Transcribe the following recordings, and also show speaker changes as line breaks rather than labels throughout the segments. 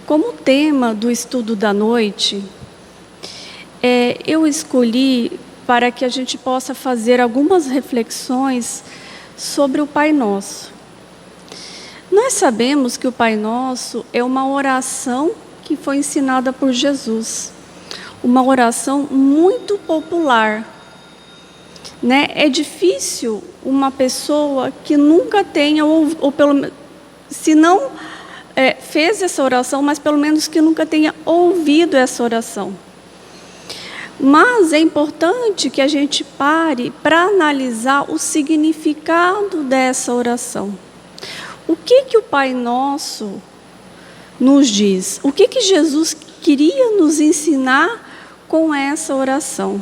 Como tema do estudo da noite, eu escolhi para que a gente possa fazer algumas reflexões sobre o Pai Nosso. Nós sabemos que o Pai Nosso é uma oração que foi ensinada por Jesus, uma oração muito popular, né? É difícil uma pessoa que nunca tenha, ou pelo se não fez essa oração, mas pelo menos que nunca tenha ouvido essa oração. Mas é importante que a gente pare para analisar o significado dessa oração. O que o Pai Nosso nos diz? O que Jesus queria nos ensinar com essa oração?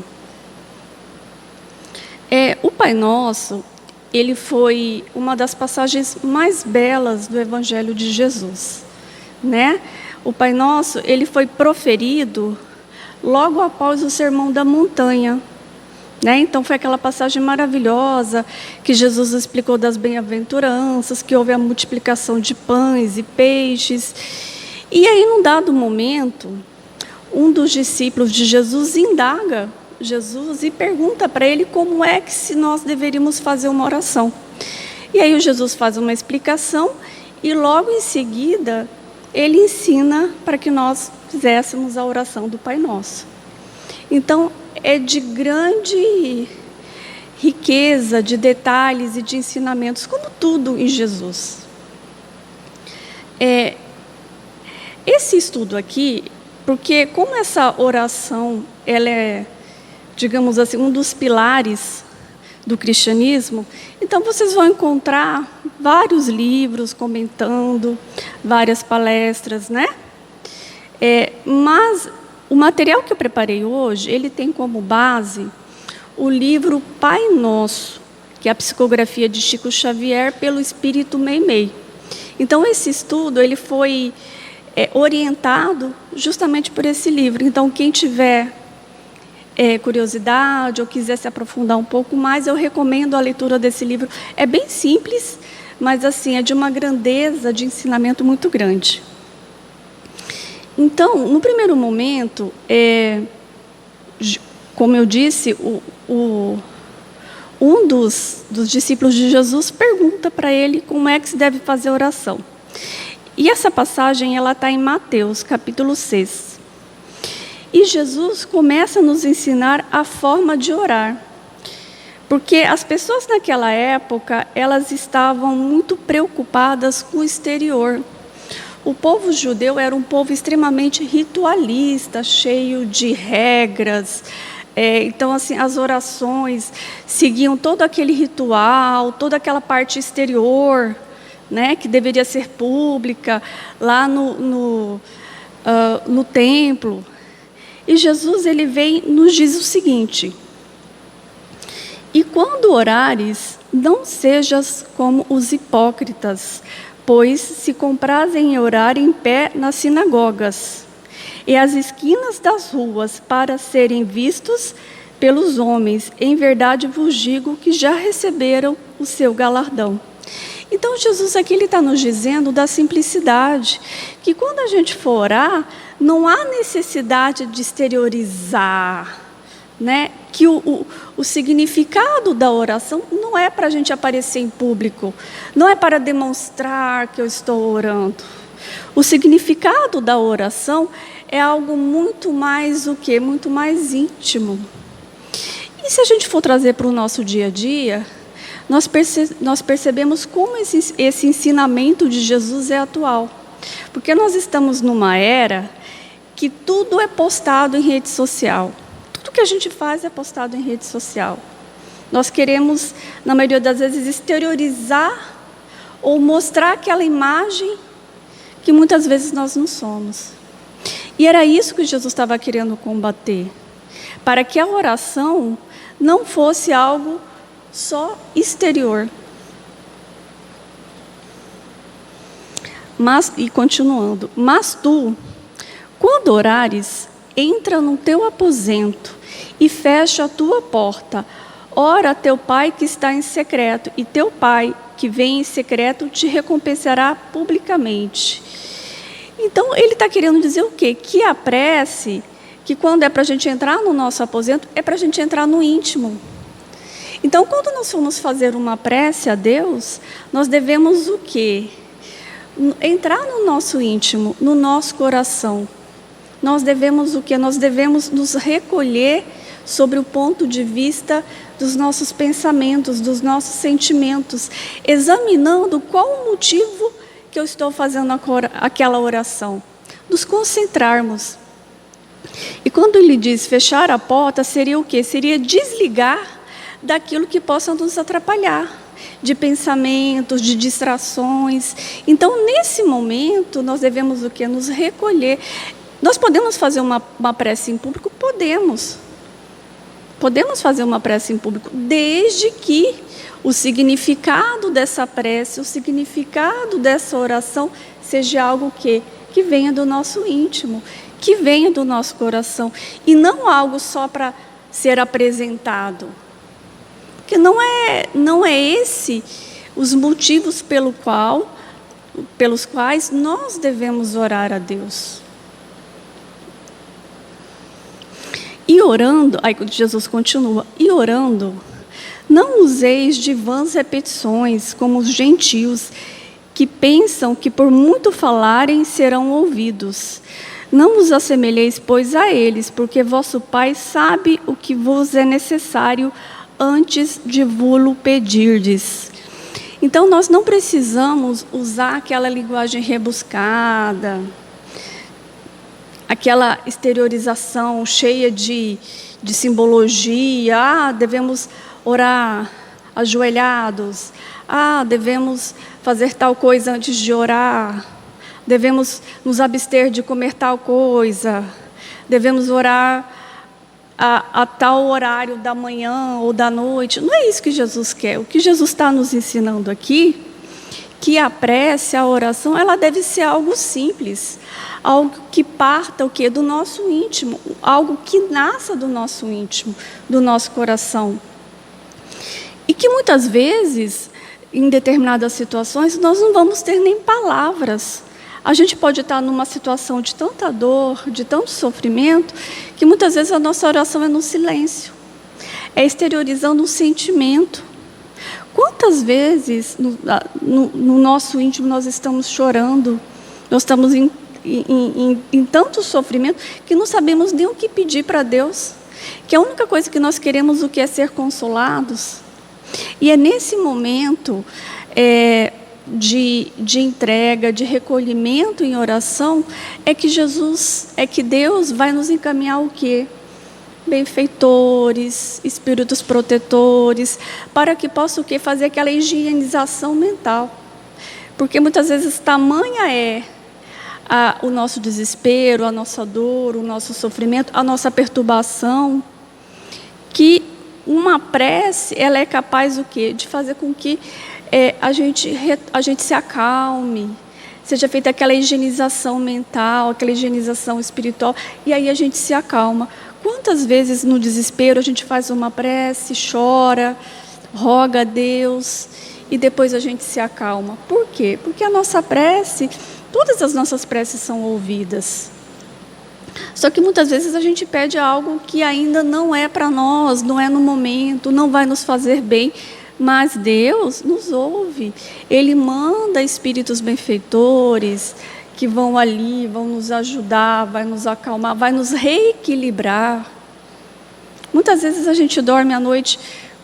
O Pai Nosso, ele foi uma das passagens mais belas do Evangelho de Jesus, né? O Pai Nosso, ele foi proferido logo após o Sermão da Montanha, né? Então foi aquela passagem maravilhosa que Jesus explicou das bem-aventuranças, que houve a multiplicação de pães e peixes. E aí, num dado momento, um dos discípulos de Jesus indaga Jesus e pergunta para ele como é que se nós deveríamos fazer uma oração. E aí o Jesus faz uma explicação e logo em seguida ele ensina para que nós fizéssemos a oração do Pai Nosso. Então é de grande riqueza de detalhes e de ensinamentos, como tudo em Jesus. Esse estudo aqui, porque como essa oração ela é, digamos assim, um dos pilares do cristianismo, então vocês vão encontrar vários livros comentando, várias palestras, né? Mas o material que eu preparei hoje, ele tem como base o livro Pai Nosso, que é a psicografia de Chico Xavier pelo Espírito Meimei. Então esse estudo ele foi orientado justamente por esse livro. Então quem tiver curiosidade ou quiser se aprofundar um pouco mais, eu recomendo a leitura desse livro. É bem simples, mas assim, é de uma grandeza de ensinamento muito grande. Então, no primeiro momento, como eu disse, um dos discípulos de Jesus pergunta para ele como é que se deve fazer a oração. E essa passagem ela está em Mateus, capítulo 6. E Jesus começa a nos ensinar a forma de orar. Porque as pessoas naquela época, elas estavam muito preocupadas com o exterior. O povo judeu era um povo extremamente ritualista, cheio de regras. Então, assim, as orações seguiam todo aquele ritual, toda aquela parte exterior, né, que deveria ser pública, lá no templo. E Jesus ele vem e nos diz o seguinte: e quando orares, não sejas como os hipócritas, pois se comprazem em orar em pé nas sinagogas e às esquinas das ruas para serem vistos pelos homens. Em verdade vos digo que já receberam o seu galardão. Então Jesus aqui ele está nos dizendo da simplicidade, que quando a gente for orar, não há necessidade de exteriorizar, né? Que o significado da oração não é para a gente aparecer em público, não é para demonstrar que eu estou orando. O significado da oração é algo muito mais o quê? Muito mais íntimo. E se a gente for trazer para o nosso dia a dia, nós percebemos como esse ensinamento de Jesus é atual. Porque nós estamos numa era que tudo é postado em rede social. Tudo que a gente faz é postado em rede social. Nós queremos, na maioria das vezes, exteriorizar ou mostrar aquela imagem que muitas vezes nós não somos. E era isso que Jesus estava querendo combater, para que a oração não fosse algo só exterior. E continuando, mas tu, quando orares, entra no teu aposento e fecha a tua porta. Ora a teu pai que está em secreto, e teu pai que vem em secreto te recompensará publicamente. Então, ele está querendo dizer o quê? Que a prece, que quando é para a gente entrar no nosso aposento, é para a gente entrar no íntimo. Então, quando nós formos fazer uma prece a Deus, nós devemos o quê? Entrar no nosso íntimo, no nosso coração. Nós devemos o quê? Nós devemos nos recolher sobre o ponto de vista dos nossos pensamentos, dos nossos sentimentos, examinando qual o motivo que eu estou fazendo aquela oração. Nos concentrarmos. E quando ele diz fechar a porta, seria o quê? Seria desligar daquilo que possa nos atrapalhar, de pensamentos, de distrações. Então, nesse momento, nós devemos o quê? Nos recolher. Nós podemos fazer uma prece em público? Podemos. Podemos fazer uma prece em público, desde que o significado dessa prece, o significado dessa oração, seja algo que venha do nosso íntimo, que venha do nosso coração, e não algo só para ser apresentado. Porque não é esse os motivos pelos quais nós devemos orar a Deus. E orando, aí Jesus continua, e orando, não useis de vãs repetições, como os gentios, que pensam que por muito falarem serão ouvidos. Não vos assemelheis, pois, a eles, porque vosso Pai sabe o que vos é necessário antes de vos pedirdes. Então, nós não precisamos usar aquela linguagem rebuscada, aquela exteriorização cheia de simbologia. Devemos orar ajoelhados. Devemos fazer tal coisa antes de orar. Devemos nos abster de comer tal coisa. Devemos orar a tal horário da manhã ou da noite. Não é isso que Jesus quer. O que Jesus está nos ensinando aqui, que a prece, a oração, ela deve ser algo simples, algo que parta o quê? Do nosso íntimo, algo que nasça do nosso íntimo, do nosso coração. E que muitas vezes, em determinadas situações, nós não vamos ter nem palavras. A gente pode estar numa situação de tanta dor, de tanto sofrimento, que muitas vezes a nossa oração é no silêncio, é exteriorizando um sentimento. Quantas vezes no nosso íntimo nós estamos chorando, nós estamos em tanto sofrimento que não sabemos nem o que pedir para Deus, que a única coisa que nós queremos o que é ser consolados. E é nesse momento de entrega, de recolhimento em oração, é que Deus vai nos encaminhar o quê? Benfeitores, espíritos protetores, para que possa o quê? Fazer aquela higienização mental. Porque muitas vezes tamanha é o nosso desespero, a nossa dor, o nosso sofrimento, a nossa perturbação, que uma prece, ela é capaz o quê? De fazer com que a gente se acalme, seja feita aquela higienização mental, aquela higienização espiritual, e aí a gente se acalma. Quantas vezes no desespero a gente faz uma prece, chora, roga a Deus, e depois a gente se acalma. Por quê? Porque a nossa prece, todas as nossas preces são ouvidas. Só que muitas vezes a gente pede algo que ainda não é para nós, não é no momento, não vai nos fazer bem. Mas Deus nos ouve. Ele manda espíritos benfeitores que vão ali, vão nos ajudar, vai nos acalmar, vai nos reequilibrar. Muitas vezes a gente dorme à noite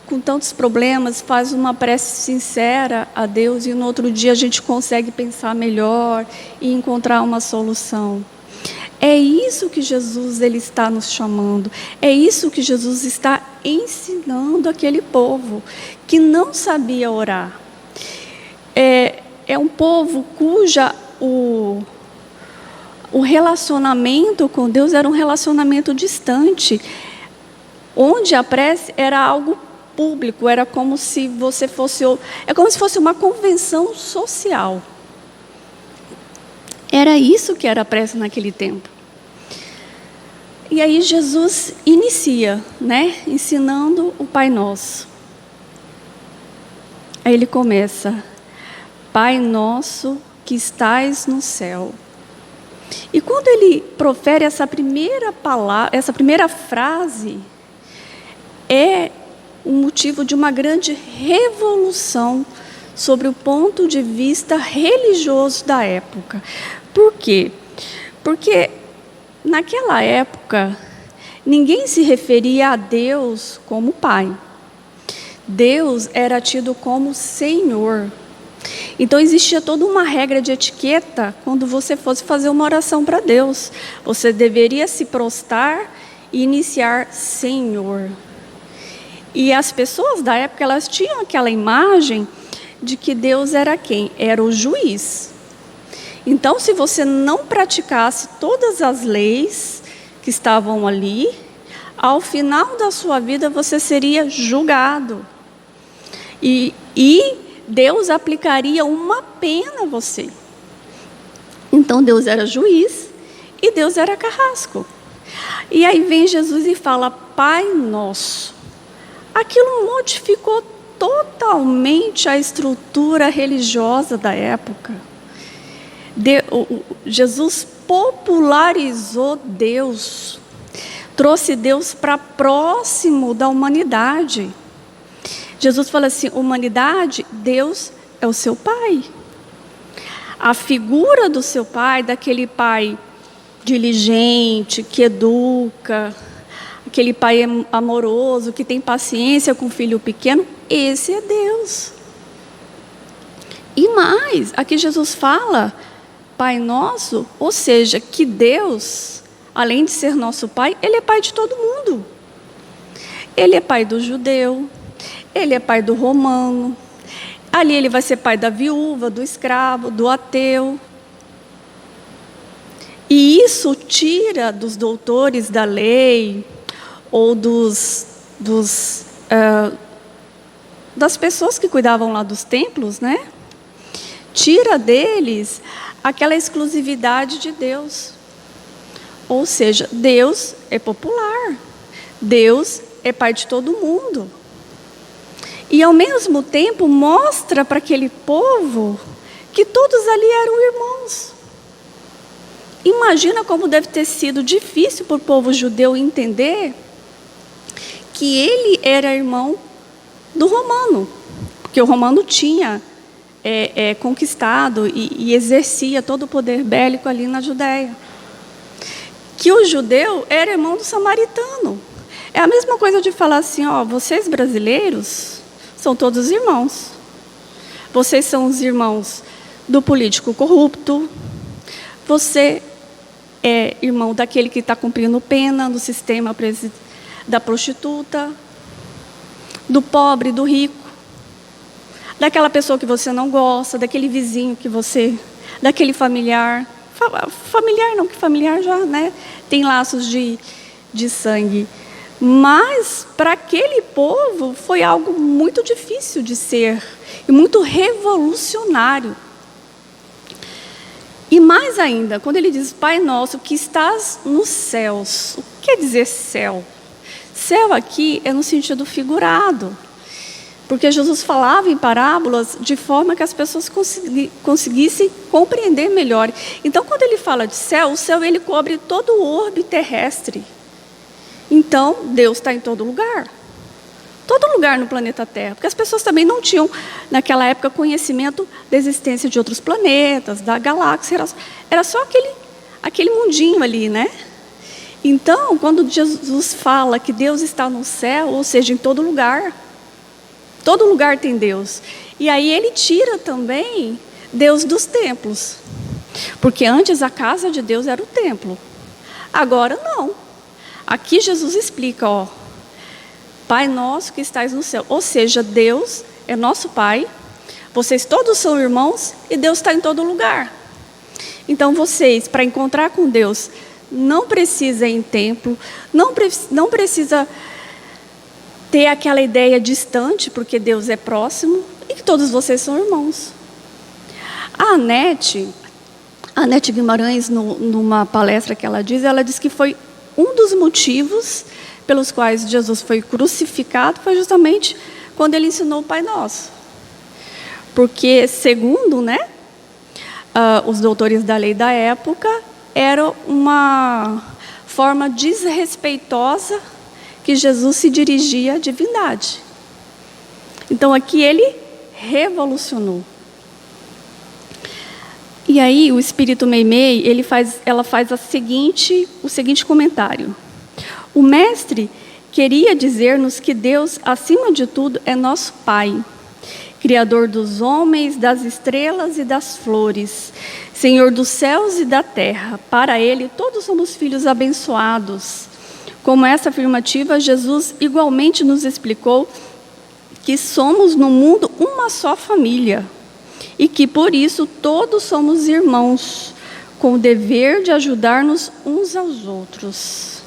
com tantos problemas, faz uma prece sincera a Deus e no outro dia a gente consegue pensar melhor e encontrar uma solução. É isso que Jesus ele está nos chamando. É isso que Jesus está ensinando aquele povo que não sabia orar. É um povo cuja o relacionamento com Deus era um relacionamento distante, onde a prece era algo público, era como se você fosse, como se fosse uma convenção social. Era isso que era a prece naquele tempo. E aí Jesus inicia, ensinando o Pai Nosso. Aí ele começa: Pai nosso que estais no céu. E quando ele profere essa primeira palavra, essa primeira frase, é um motivo de uma grande revolução sobre o ponto de vista religioso da época. Por quê? Porque naquela época, ninguém se referia a Deus como Pai. Deus era tido como Senhor. Então existia toda uma regra de etiqueta quando você fosse fazer uma oração para Deus. Você deveria se prostrar e iniciar Senhor. E as pessoas da época, elas tinham aquela imagem de que Deus era quem? Era o juiz. Então, se você não praticasse todas as leis que estavam ali, ao final da sua vida você seria julgado. E Deus aplicaria uma pena a você. Então Deus era juiz e Deus era carrasco. E aí vem Jesus e fala, Pai Nosso. Aquilo modificou totalmente a estrutura religiosa da época. Jesus popularizou Deus, trouxe Deus para próximo da humanidade. Jesus fala assim, humanidade, Deus é o seu Pai. A figura do seu Pai, daquele Pai diligente, que educa, aquele Pai amoroso, que tem paciência com o filho pequeno, esse é Deus. E mais, aqui Jesus fala, Pai Nosso, ou seja, que Deus, além de ser nosso Pai, Ele é Pai de todo mundo. Ele é Pai do judeu, Ele é Pai do romano, ali Ele vai ser Pai da viúva, do escravo, do ateu. E isso tira dos doutores da lei, ou das pessoas que cuidavam lá dos templos, né? Tira deles aquela exclusividade de Deus. Ou seja, Deus é popular, Deus é Pai de todo mundo. E ao mesmo tempo mostra para aquele povo que todos ali eram irmãos. Imagina como deve ter sido difícil para o povo judeu entender que ele era irmão do romano, porque o romano tinha conquistado e exercia todo o poder bélico ali na Judéia. Que o judeu era irmão do samaritano. É a mesma coisa de falar assim, ó, vocês brasileiros são todos irmãos. Vocês são os irmãos do político corrupto. Você é irmão daquele que está cumprindo pena no sistema da prostituta, do pobre, do rico, daquela pessoa que você não gosta, daquele vizinho que você, daquele familiar. Familiar não, que familiar já, né, tem laços de sangue. Mas para aquele povo foi algo muito difícil de ser e muito revolucionário. E mais ainda, quando ele diz, Pai Nosso, que estás nos céus. O que quer dizer céu? Céu aqui é no sentido figurado. Porque Jesus falava em parábolas de forma que as pessoas conseguissem compreender melhor. Então, quando ele fala de céu, o céu ele cobre todo o orbe terrestre. Então, Deus está em todo lugar. Todo lugar no planeta Terra. Porque as pessoas também não tinham, naquela época, conhecimento da existência de outros planetas, da galáxia. Era só aquele mundinho ali, né? Então, quando Jesus fala que Deus está no céu, ou seja, em todo lugar tem Deus. E aí ele tira também Deus dos templos. Porque antes a casa de Deus era o templo. Agora não. Aqui Jesus explica, ó, Pai Nosso que estais no céu. Ou seja, Deus é nosso Pai, vocês todos são irmãos e Deus está em todo lugar. Então vocês, para encontrar com Deus, não precisa ir em templo, não precisa ter aquela ideia distante, porque Deus é próximo e que todos vocês são irmãos. A Anete Guimarães, numa palestra que ela diz que foi um dos motivos pelos quais Jesus foi crucificado, foi justamente quando ele ensinou o Pai Nosso. Porque, segundo os doutores da lei da época, era uma forma desrespeitosa que Jesus se dirigia à divindade. Então aqui ele revolucionou. E aí o espírito Meimei, ela faz o seguinte comentário. O mestre queria dizer-nos que Deus, acima de tudo, é nosso Pai, Criador dos homens, das estrelas e das flores, Senhor dos céus e da terra. Para Ele, todos somos filhos abençoados. Como essa afirmativa, Jesus igualmente nos explicou que somos no mundo uma só família e que, por isso, todos somos irmãos, com o dever de ajudar-nos uns aos outros.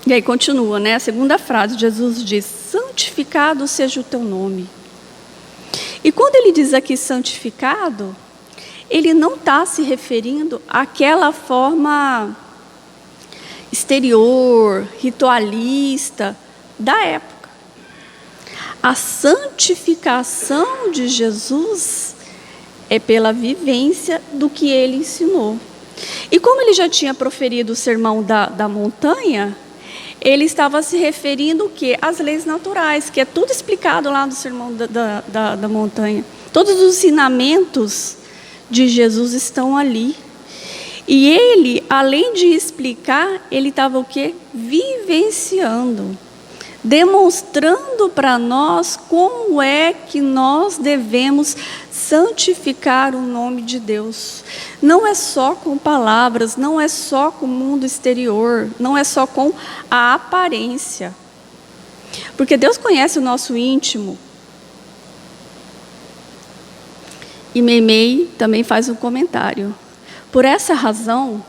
E aí continua, né? A segunda frase, Jesus diz: santificado seja o teu nome. E quando ele diz aqui santificado, ele não está se referindo àquela forma exterior, ritualista da época. A santificação de Jesus é pela vivência do que ele ensinou. E como ele já tinha proferido o sermão da montanha, ele estava se referindo o quê? Às leis naturais, que é tudo explicado lá no sermão da montanha. Todos os ensinamentos de Jesus estão ali. E ele, além de explicar, ele estava o quê? Vivenciando, demonstrando para nós como é que nós devemos santificar o nome de Deus. Não é só com palavras, não é só com o mundo exterior, não é só com a aparência. Porque Deus conhece o nosso íntimo. E Meimei também faz um comentário. Por essa razão,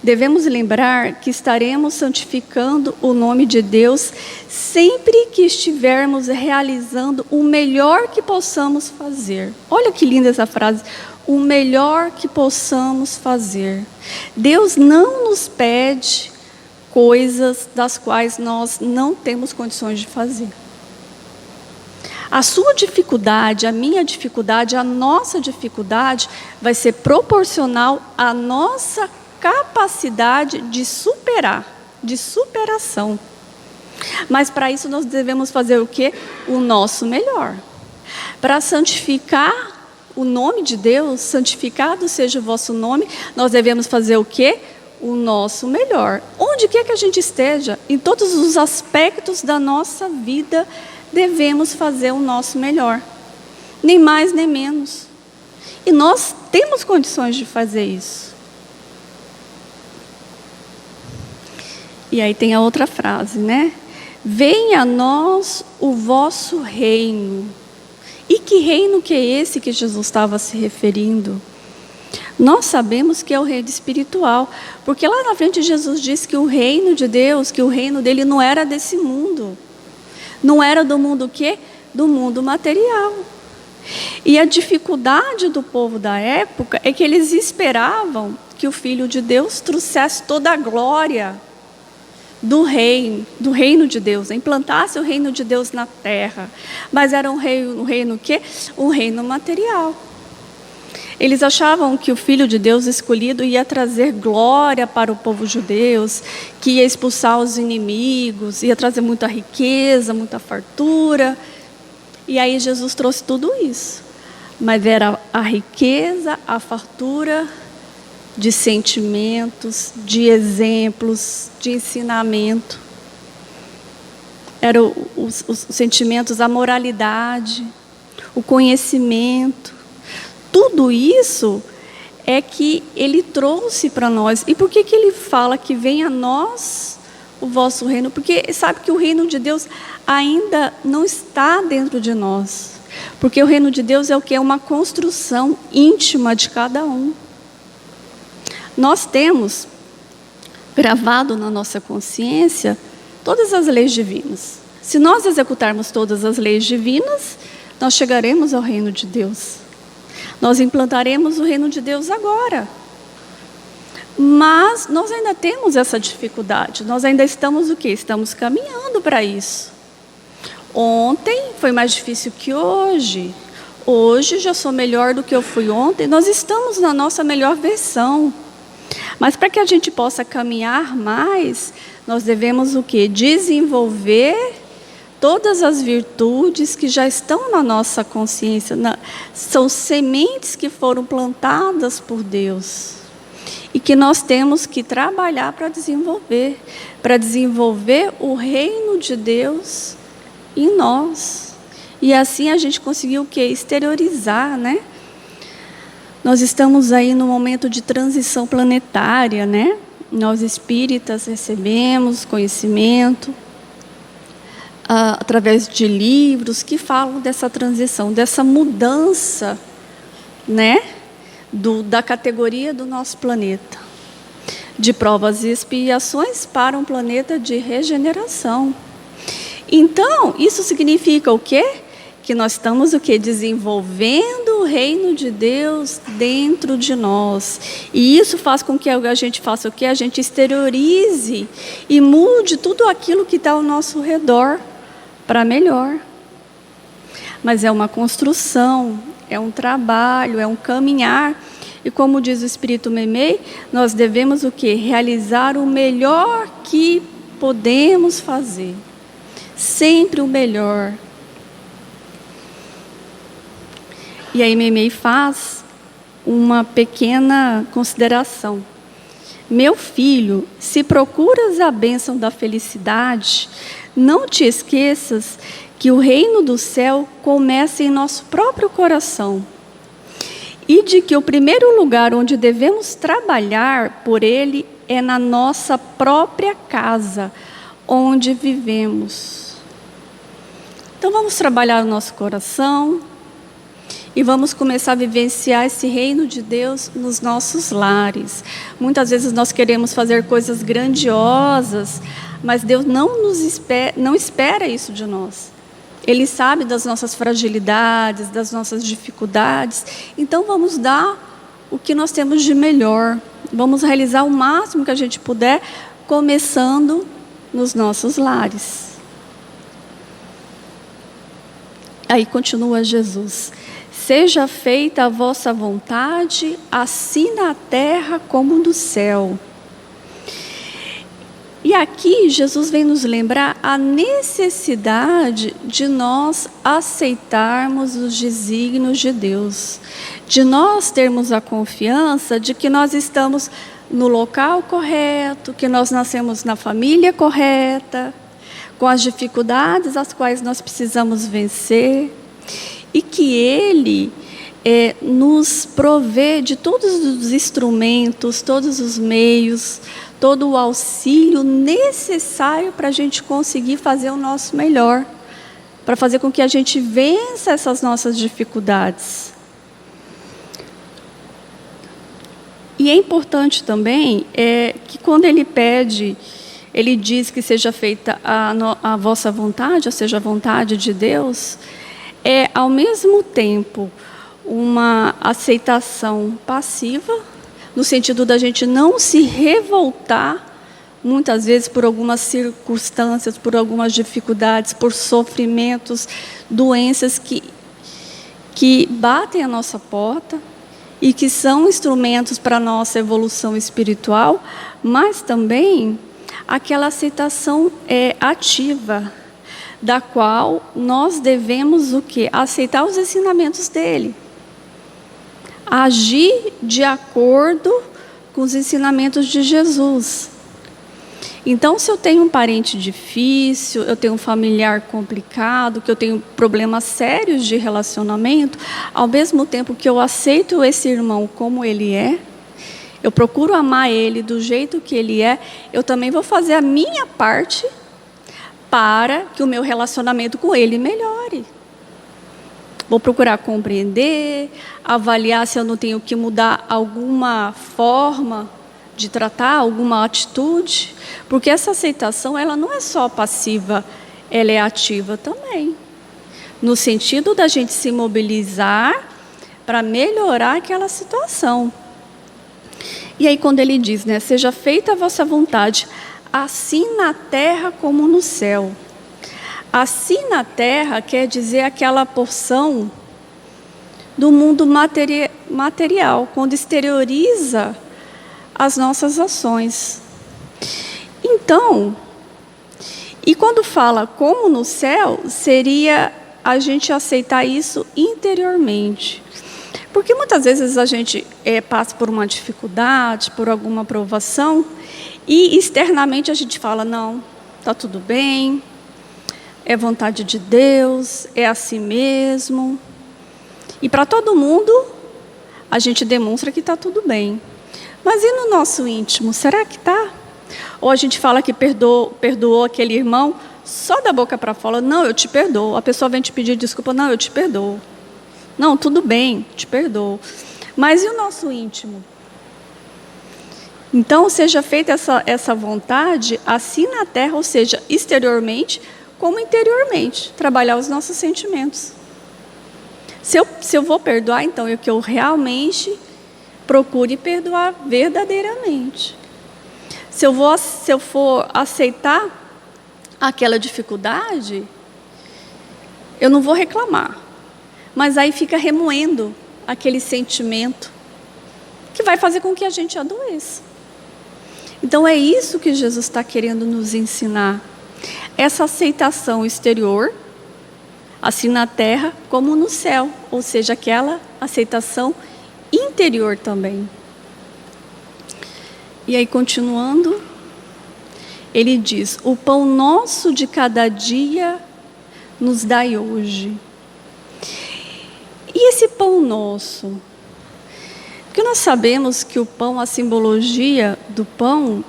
devemos lembrar que estaremos santificando o nome de Deus sempre que estivermos realizando o melhor que possamos fazer. Olha que linda essa frase. O melhor que possamos fazer. Deus não nos pede coisas das quais nós não temos condições de fazer. A sua dificuldade, a minha dificuldade, a nossa dificuldade vai ser proporcional à nossa capacidade de superar, de superação. Mas para isso nós devemos fazer o quê? O nosso melhor. Para santificar o nome de Deus, santificado seja o vosso nome, nós devemos fazer o quê? O nosso melhor. Onde quer que a gente esteja, em todos os aspectos da nossa vida, devemos fazer o nosso melhor. Nem mais, nem menos. E nós temos condições de fazer isso. E aí tem a outra frase, né? Venha a nós o vosso reino. E que reino que é esse que Jesus estava se referindo? Nós sabemos que é o reino espiritual, porque lá na frente Jesus disse que o reino de Deus, que o reino dele não era desse mundo. Não era do mundo o quê? Do mundo material. E a dificuldade do povo da época é que eles esperavam que o Filho de Deus trouxesse toda a glória do reino de Deus, implantasse o reino de Deus na terra. Mas era um reino o quê? Um reino material. Eles achavam que o Filho de Deus escolhido ia trazer glória para o povo judeu, que ia expulsar os inimigos, ia trazer muita riqueza, muita fartura. E aí Jesus trouxe tudo isso. Mas era a riqueza, a fartura de sentimentos, de exemplos, de ensinamento. Eram os sentimentos, a moralidade, o conhecimento. Tudo isso é que ele trouxe para nós. E por que ele fala que venha a nós o vosso reino? Porque sabe que o reino de Deus ainda não está dentro de nós. Porque o reino de Deus é o que? É uma construção íntima de cada um. Nós temos gravado na nossa consciência todas as leis divinas. Se nós executarmos todas as leis divinas, nós chegaremos ao reino de Deus. Nós implantaremos o reino de Deus agora. Mas nós ainda temos essa dificuldade. Nós ainda estamos o quê? Estamos caminhando para isso. Ontem foi mais difícil que hoje. Hoje já sou melhor do que eu fui ontem. Nós estamos na nossa melhor versão. Mas para que a gente possa caminhar mais, nós devemos o quê? Desenvolver todas as virtudes que já estão na nossa consciência. São sementes que foram plantadas por Deus. E que nós temos que trabalhar para desenvolver o reino de Deus em nós. E assim a gente conseguiu o quê? Exteriorizar, né? Nós estamos aí no momento de transição planetária, né? Nós espíritas recebemos conhecimento através de livros que falam dessa transição, dessa mudança, né? Da categoria do nosso planeta, de provas e expiações para um planeta de regeneração. Então, isso significa o quê? Que nós estamos o quê? Desenvolvendo o reino de Deus dentro de nós. E isso faz com que a gente faça o quê? A gente exteriorize e mude tudo aquilo que está ao nosso redor para melhor. Mas é uma construção, é um trabalho, é um caminhar. E como diz o Espírito Meimei, nós devemos o quê? Realizar o melhor que podemos fazer. Sempre o melhor. E aí Meimei faz uma pequena consideração. Meu filho, se procuras a bênção da felicidade, não te esqueças que o reino do céu começa em nosso próprio coração. E de que o primeiro lugar onde devemos trabalhar por ele é na nossa própria casa, onde vivemos. Então vamos trabalhar o nosso coração e vamos começar a vivenciar esse reino de Deus nos nossos lares. Muitas vezes nós queremos fazer coisas grandiosas, mas Deus não espera isso de nós. Ele sabe das nossas fragilidades, das nossas dificuldades. Então vamos dar o que nós temos de melhor. Vamos realizar o máximo que a gente puder, começando nos nossos lares. Aí continua Jesus. Seja feita a vossa vontade, assim na terra como no céu. E aqui Jesus vem nos lembrar a necessidade de nós aceitarmos os desígnios de Deus, de nós termos a confiança de que nós estamos no local correto, que nós nascemos na família correta, com as dificuldades as quais nós precisamos vencer, e que Ele nos provê de todos os instrumentos, todos os meios, todo o auxílio necessário para a gente conseguir fazer o nosso melhor, para fazer com que a gente vença essas nossas dificuldades. E é importante também que quando Ele pede, Ele diz que seja feita a vossa vontade, ou seja, a vontade de Deus, é ao mesmo tempo uma aceitação passiva, no sentido da gente não se revoltar, muitas vezes por algumas circunstâncias, por algumas dificuldades, por sofrimentos, doenças que batem a nossa porta e que são instrumentos para a nossa evolução espiritual, mas também aquela aceitação ativa, da qual nós devemos o quê? Aceitar os ensinamentos dele. Agir de acordo com os ensinamentos de Jesus. Então, se eu tenho um parente difícil, eu tenho um familiar complicado, que eu tenho problemas sérios de relacionamento, ao mesmo tempo que eu aceito esse irmão como ele é, eu procuro amar ele do jeito que ele é, eu também vou fazer a minha parte para que o meu relacionamento com ele melhore. Vou procurar compreender, avaliar se eu não tenho que mudar alguma forma de tratar, alguma atitude, porque essa aceitação ela não é só passiva, ela é ativa também, no sentido da gente se mobilizar para melhorar aquela situação. E aí quando ele diz, né, seja feita a vossa vontade, assim na terra como no céu. Assim na terra quer dizer aquela porção do mundo material, quando exterioriza as nossas ações. Então, e quando fala como no céu, seria a gente aceitar isso interiormente. Porque muitas vezes a gente passa por uma dificuldade, por alguma provação, e externamente a gente fala, não, está tudo bem, é vontade de Deus, é assim mesmo. E para todo mundo, a gente demonstra que está tudo bem. Mas e no nosso íntimo, será que está? Ou a gente fala que perdoou aquele irmão, só da boca para fora, não, eu te perdoo. A pessoa vem te pedir desculpa, não, eu te perdoo. Não, tudo bem, te perdoo. Mas e o nosso íntimo? Então, seja feita essa vontade, assim na terra, ou seja, exteriormente, como interiormente. Trabalhar os nossos sentimentos. Se eu vou perdoar, então é que eu realmente procure perdoar verdadeiramente. Se eu for aceitar aquela dificuldade, eu não vou reclamar. Mas aí fica remoendo aquele sentimento que vai fazer com que a gente adoeça. Então é isso que Jesus está querendo nos ensinar. Essa aceitação exterior, assim na terra como no céu. Ou seja, aquela aceitação interior também. E aí, continuando, ele diz, o pão nosso de cada dia nos dai hoje. E esse pão nosso? Porque nós sabemos que o pão, a simbologia do pão,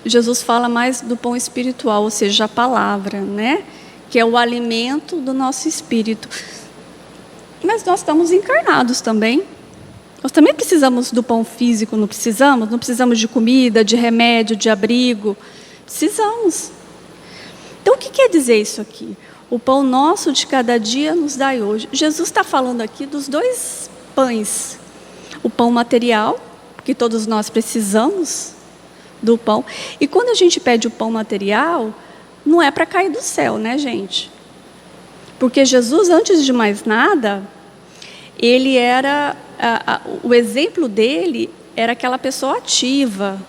Jesus fala mais do pão espiritual, ou seja, a palavra, né? Que é o alimento do nosso espírito. Mas nós estamos encarnados também. Nós também precisamos do pão físico, não precisamos? Não precisamos de comida, de remédio, de abrigo. Precisamos. Então, o que quer dizer isso aqui? O pão nosso de cada dia nos dai hoje. Jesus está falando aqui dos dois pães. O pão material, que todos nós precisamos do pão. E quando a gente pede o pão material, não é para cair do céu, né, gente? Porque Jesus, antes de mais nada, ele era... o exemplo dele era aquela pessoa ativa,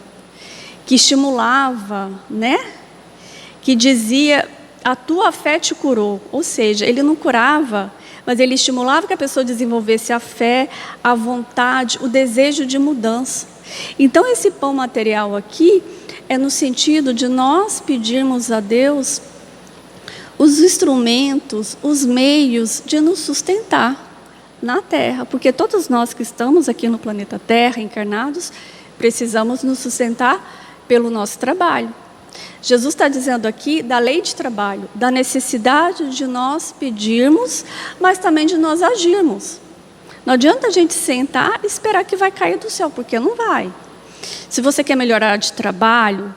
que estimulava, né? Que dizia, a tua fé te curou. Ou seja, ele não curava, mas ele estimulava que a pessoa desenvolvesse a fé, a vontade, o desejo de mudança. Então, esse pão material aqui é no sentido de nós pedirmos a Deus os instrumentos, os meios de nos sustentar na Terra, porque todos nós que estamos aqui no planeta Terra, encarnados, precisamos nos sustentar pelo nosso trabalho. Jesus está dizendo aqui da lei de trabalho, da necessidade de nós pedirmos, mas também de nós agirmos. Não adianta a gente sentar e esperar que vai cair do céu, porque não vai. Se você quer melhorar de trabalho,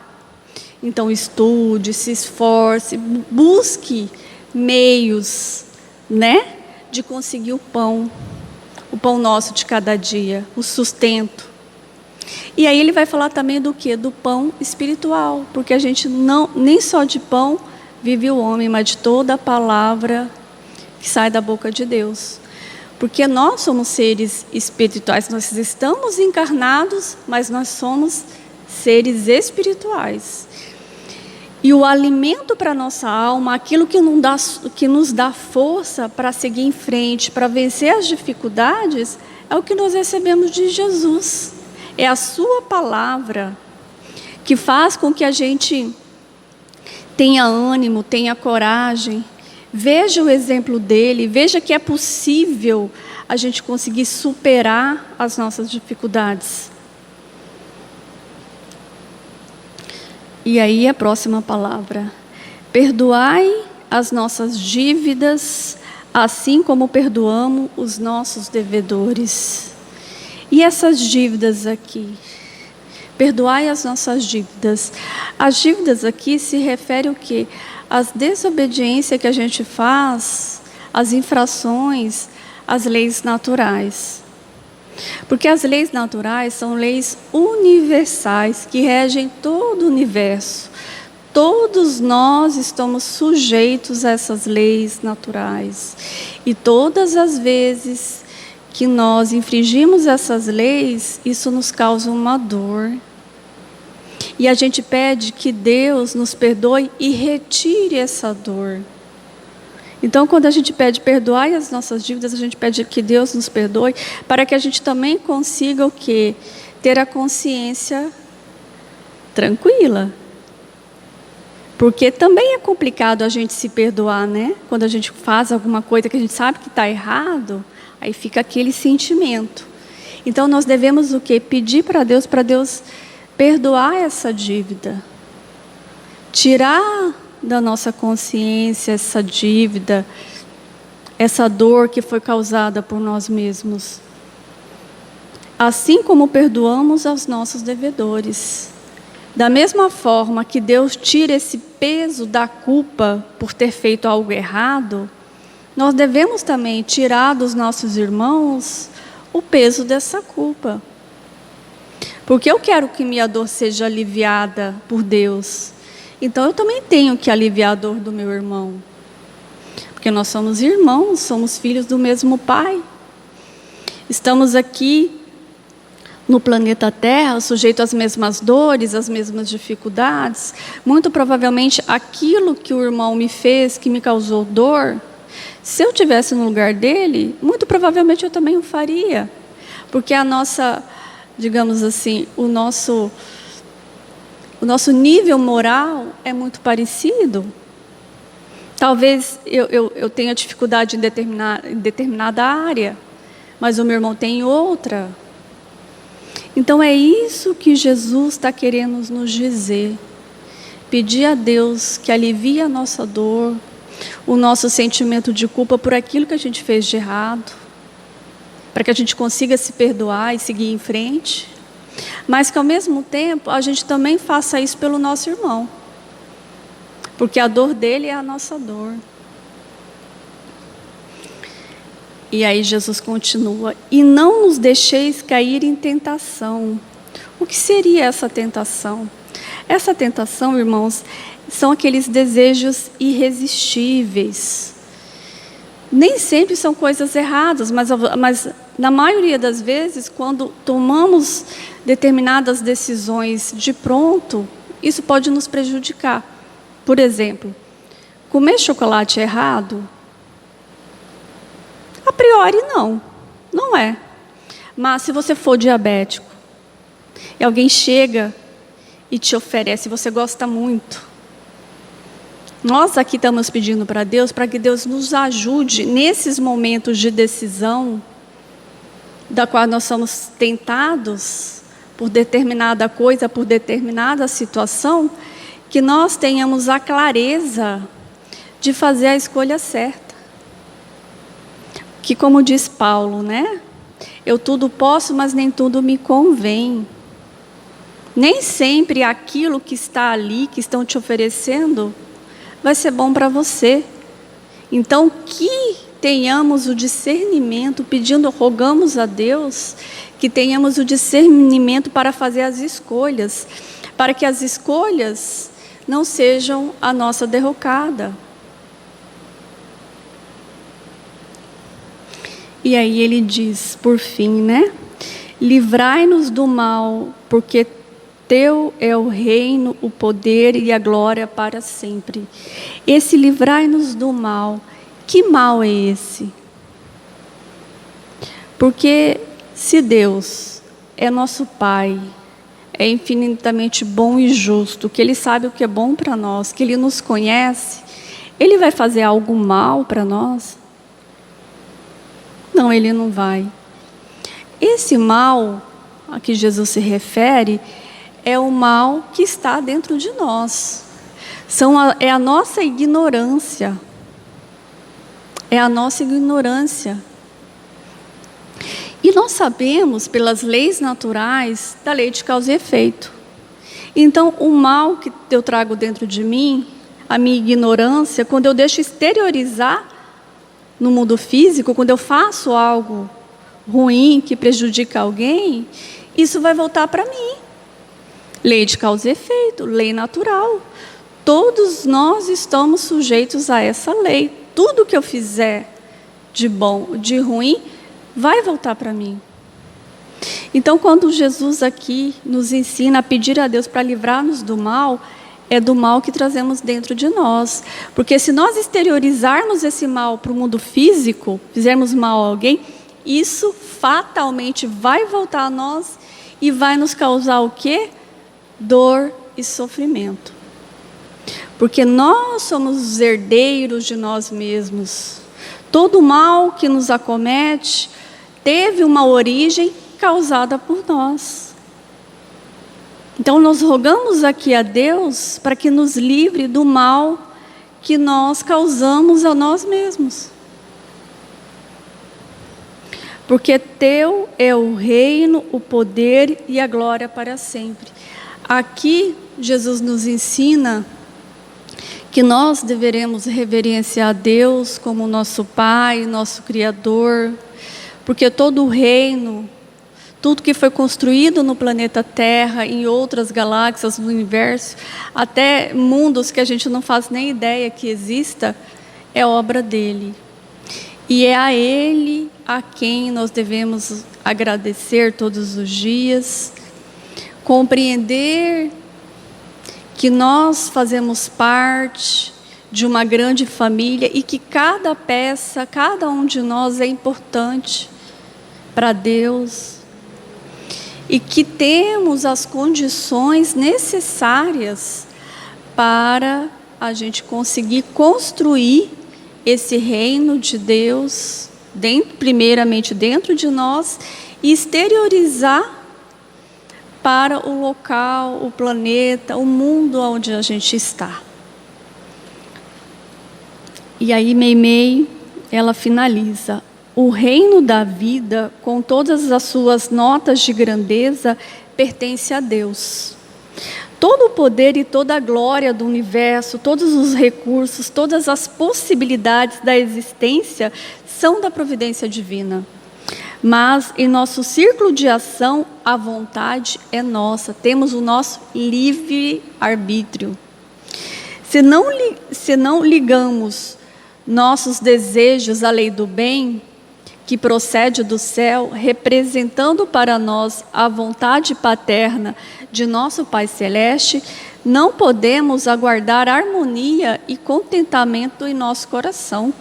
então estude, se esforce, busque meios, né, de conseguir o pão nosso de cada dia, o sustento. E aí ele vai falar também do quê? Do pão espiritual, porque a gente nem só de pão vive o homem, mas de toda a palavra que sai da boca de Deus. Porque nós somos seres espirituais, nós estamos encarnados, mas nós somos seres espirituais. E o alimento para a nossa alma, aquilo que nos dá força para seguir em frente, para vencer as dificuldades, é o que nós recebemos de Jesus. É a sua palavra que faz com que a gente tenha ânimo, tenha coragem. Veja o exemplo dele, veja que é possível a gente conseguir superar as nossas dificuldades. E aí a próxima palavra. Perdoai as nossas dívidas, assim como perdoamos os nossos devedores. E essas dívidas aqui? Perdoai as nossas dívidas. As dívidas aqui se referem ao quê? Às desobediências que a gente faz, às infrações, às leis naturais. Porque as leis naturais são leis universais que regem todo o universo. Todos nós estamos sujeitos a essas leis naturais. E todas as vezes que nós infringimos essas leis, isso nos causa uma dor. E a gente pede que Deus nos perdoe e retire essa dor. Então, quando a gente pede perdoar as nossas dívidas, a gente pede que Deus nos perdoe, para que a gente também consiga o quê? Ter a consciência tranquila. Porque também é complicado a gente se perdoar, né? Quando a gente faz alguma coisa que a gente sabe que está errado, aí fica aquele sentimento. Então, nós devemos o quê? Pedir para Deus perdoar essa dívida. Tirar da nossa consciência essa dívida, essa dor que foi causada por nós mesmos. Assim como perdoamos aos nossos devedores. Da mesma forma que Deus tira esse peso da culpa por ter feito algo errado, nós devemos também tirar dos nossos irmãos o peso dessa culpa. Porque eu quero que minha dor seja aliviada por Deus. Então eu também tenho que aliviar a dor do meu irmão. Porque nós somos irmãos, somos filhos do mesmo Pai. Estamos aqui no planeta Terra, sujeito às mesmas dores, às mesmas dificuldades. Muito provavelmente aquilo que o irmão me fez, que me causou dor, se eu estivesse no lugar dele, muito provavelmente eu também o faria. Porque a nossa, digamos assim, o nosso nível moral é muito parecido. Talvez eu tenha dificuldade em determinada área, mas o meu irmão tem outra. Então é isso que Jesus está querendo nos dizer. Pedir a Deus que alivie a nossa dor, o nosso sentimento de culpa por aquilo que a gente fez de errado, para que a gente consiga se perdoar e seguir em frente, mas que ao mesmo tempo a gente também faça isso pelo nosso irmão, porque a dor dele é a nossa dor. E aí Jesus continua: e não nos deixeis cair em tentação. O que seria essa tentação? Essa tentação, irmãos, são aqueles desejos irresistíveis. Nem sempre são coisas erradas, mas na maioria das vezes, quando tomamos determinadas decisões de pronto, isso pode nos prejudicar. Por exemplo, comer chocolate é errado? A priori não é. Mas se você for diabético e alguém chega e te oferece, você gosta muito, nós aqui estamos pedindo para que Deus nos ajude nesses momentos de decisão, da qual nós somos tentados por determinada coisa, por determinada situação, que nós tenhamos a clareza de fazer a escolha certa. Que, como diz Paulo, né? Eu tudo posso, mas nem tudo me convém. Nem sempre aquilo que está ali, que estão te oferecendo, vai ser bom para você. Então, que tenhamos o discernimento, rogamos a Deus, que tenhamos o discernimento para fazer as escolhas, para que as escolhas não sejam a nossa derrocada. E aí ele diz, por fim, né? Livrai-nos do mal, porque teu é o reino, o poder e a glória para sempre. Esse livrai-nos do mal, que mal é esse? Porque se Deus é nosso Pai, é infinitamente bom e justo, que Ele sabe o que é bom para nós, que Ele nos conhece, Ele vai fazer algo mal para nós? Não, Ele não vai. Esse mal a que Jesus se refere é o mal que está dentro de nós. É a nossa ignorância. É a nossa ignorância. E nós sabemos, pelas leis naturais, da lei de causa e efeito. Então, o mal que eu trago dentro de mim, a minha ignorância, quando eu deixo exteriorizar no mundo físico, quando eu faço algo ruim que prejudica alguém, isso vai voltar para mim. Lei de causa e efeito, lei natural. Todos nós estamos sujeitos a essa lei. Tudo que eu fizer de bom, de ruim, vai voltar para mim. Então, quando Jesus aqui nos ensina a pedir a Deus para livrar-nos do mal, é do mal que trazemos dentro de nós. Porque se nós exteriorizarmos esse mal para o mundo físico, fizermos mal a alguém, isso fatalmente vai voltar a nós e vai nos causar o quê? Dor e sofrimento. Porque nós somos os herdeiros de nós mesmos. Todo mal que nos acomete teve uma origem causada por nós. Então nós rogamos aqui a Deus para que nos livre do mal que nós causamos a nós mesmos. Porque teu é o reino, o poder e a glória para sempre. Aqui Jesus nos ensina que nós deveremos reverenciar a Deus como nosso Pai, nosso Criador, porque todo o reino, tudo que foi construído no planeta Terra, em outras galáxias, no universo, até mundos que a gente não faz nem ideia que exista, é obra dele. E é a Ele a quem nós devemos agradecer todos os dias, compreender que nós fazemos parte de uma grande família e que cada peça, cada um de nós é importante para Deus e que temos as condições necessárias para a gente conseguir construir esse reino de Deus, primeiramente dentro de nós, e exteriorizar para o local, o planeta, o mundo onde a gente está. E aí Meimei, ela finaliza: o reino da vida, com todas as suas notas de grandeza, pertence a Deus. Todo o poder e toda a glória do universo, todos os recursos, todas as possibilidades da existência são da providência divina. Mas em nosso círculo de ação, a vontade é nossa, temos o nosso livre-arbítrio. Se não ligamos nossos desejos à lei do bem, que procede do céu, representando para nós a vontade paterna de nosso Pai Celeste, não podemos aguardar harmonia e contentamento em nosso coração.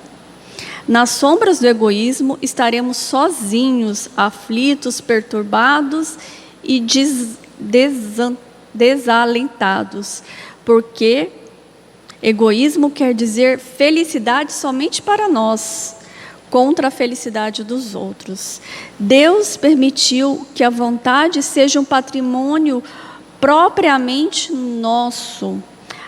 Nas sombras do egoísmo, estaremos sozinhos, aflitos, perturbados e desalentados, porque egoísmo quer dizer felicidade somente para nós, contra a felicidade dos outros. Deus permitiu que a vontade seja um patrimônio propriamente nosso,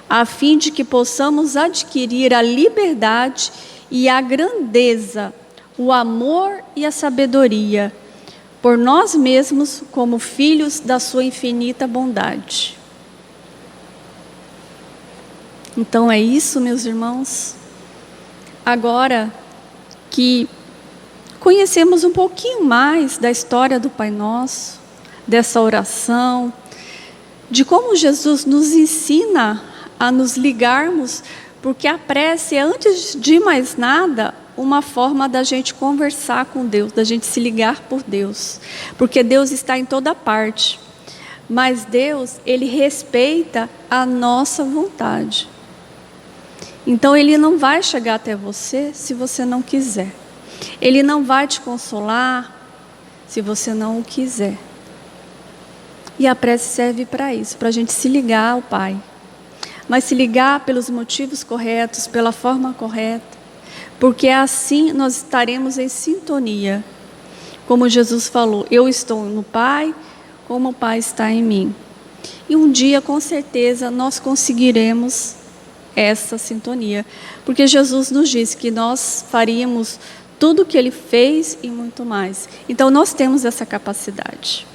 a fim de que possamos adquirir a liberdade e a grandeza, o amor e a sabedoria, por nós mesmos como filhos da sua infinita bondade. Então é isso, meus irmãos. Agora que conhecemos um pouquinho mais da história do Pai Nosso, dessa oração, de como Jesus nos ensina a nos ligarmos, porque a prece é, antes de mais nada, uma forma da gente conversar com Deus, da gente se ligar por Deus, porque Deus está em toda parte, mas Deus, Ele respeita a nossa vontade. Então Ele não vai chegar até você se você não quiser. Ele não vai te consolar se você não o quiser. E a prece serve para isso, para a gente se ligar ao Pai. Mas se ligar pelos motivos corretos, pela forma correta, porque assim nós estaremos em sintonia. Como Jesus falou, eu estou no Pai, como o Pai está em mim. E um dia, com certeza, nós conseguiremos essa sintonia, porque Jesus nos disse que nós faríamos tudo o que Ele fez e muito mais. Então nós temos essa capacidade.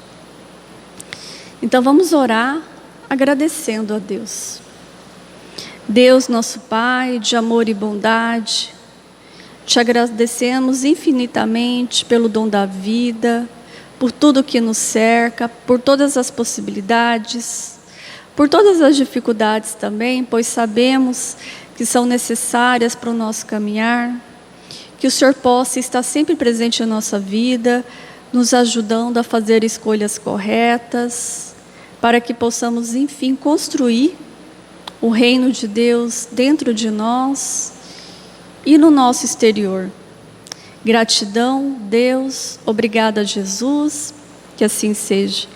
Então vamos orar agradecendo a Deus. Deus, nosso Pai, de amor e bondade, te agradecemos infinitamente pelo dom da vida, por tudo que nos cerca, por todas as possibilidades, por todas as dificuldades também, pois sabemos que são necessárias para o nosso caminhar, que o Senhor possa estar sempre presente em nossa vida, nos ajudando a fazer escolhas corretas, para que possamos, enfim, construir o reino de Deus dentro de nós e no nosso exterior. Gratidão, Deus, obrigada, Jesus, que assim seja.